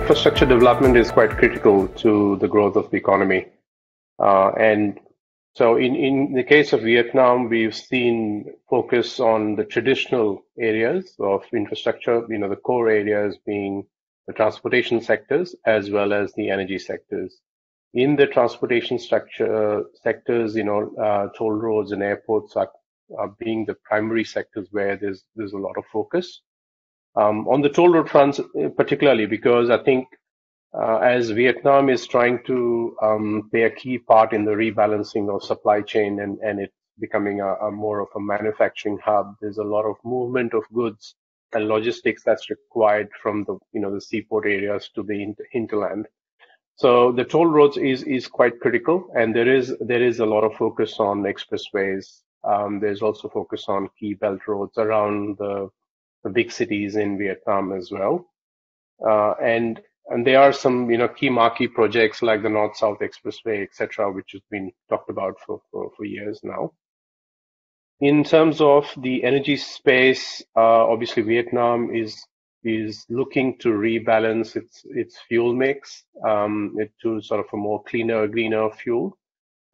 infrastructure development is quite critical to the growth of the economy. And so in the case of Vietnam, we've seen focus on the traditional areas of infrastructure, the core areas being the transportation sectors as well as the energy sectors. In the transportation structure sectors, toll roads and airports are being the primary sectors where there's a lot of focus. On the toll road fronts, particularly because I think as Vietnam is trying to play a key part in the rebalancing of supply chain and it becoming a more of a manufacturing hub, there's a lot of movement of goods and logistics that's required from the seaport areas to the hinterland. So the toll roads is quite critical, and there is a lot of focus on expressways. There's also focus on key belt roads around the big cities in Vietnam as well. And there are some key marquee projects like the North-South Expressway, etc., which has been talked about for years now. In terms of the energy space, obviously Vietnam is looking to rebalance its fuel mix to sort of a more cleaner, greener fuel.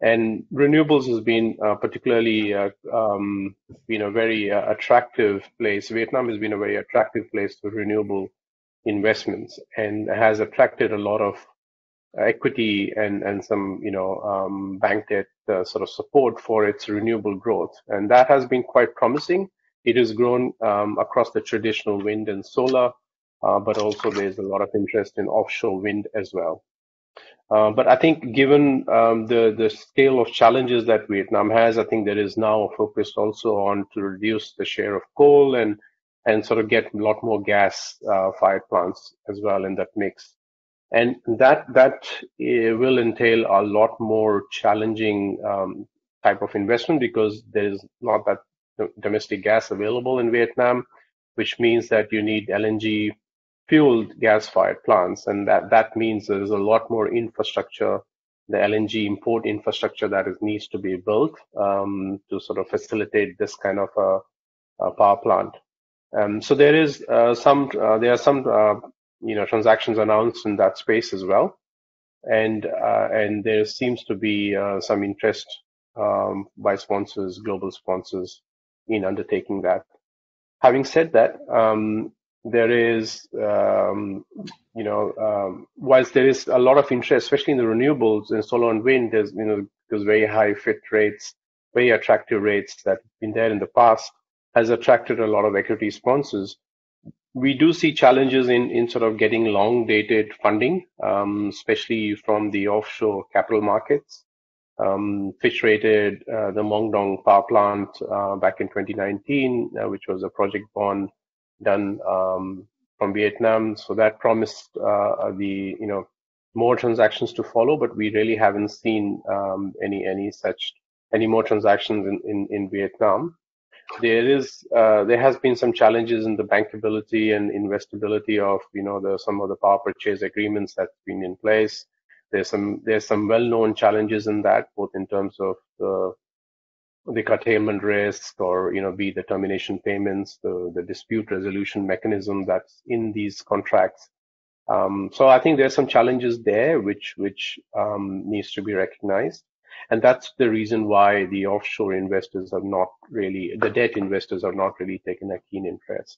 And renewables has been particularly been a very attractive place. Vietnam has been a very attractive place for renewable investments and has attracted a lot of equity and some bank debt sort of support for its renewable growth, and that has been quite promising. It has grown across the traditional wind and solar, but also there's a lot of interest in offshore wind as well. But I think given the scale of challenges that Vietnam has, I think there is now a focus also on to reduce the share of coal and sort of get a lot more gas fired plants as well in that mix. And that will entail a lot more challenging type of investment because there is not that domestic gas available in Vietnam, which means that you need LNG fueled gas-fired plants, and that means there is a lot more infrastructure, the LNG import infrastructure that needs to be built to sort of facilitate this kind of a power plant. So there are some transactions announced in that space as well, and there seems to be some interest by sponsors, global sponsors, in undertaking that. Having said that, there is, whilst there is a lot of interest, especially in the renewables in solar and wind, there's very high fit rates, very attractive rates that have been there in the past, has attracted a lot of equity sponsors. We do see challenges in sort of getting long-dated funding, especially from the offshore capital markets. Fitch rated the Mong Dong power plant back in 2019, which was a project bond done from Vietnam. So that promised more transactions to follow, but we really haven't seen any more transactions in Vietnam. There has been some challenges in the bankability and investability of some of the power purchase agreements that's been in place. There's some well-known challenges in that, both in terms of the curtailment risk or be the termination payments, the dispute resolution mechanism that's in these contracts. So I think there's some challenges there which needs to be recognized. And that's the reason why the offshore investors the debt investors have not really taken a keen interest.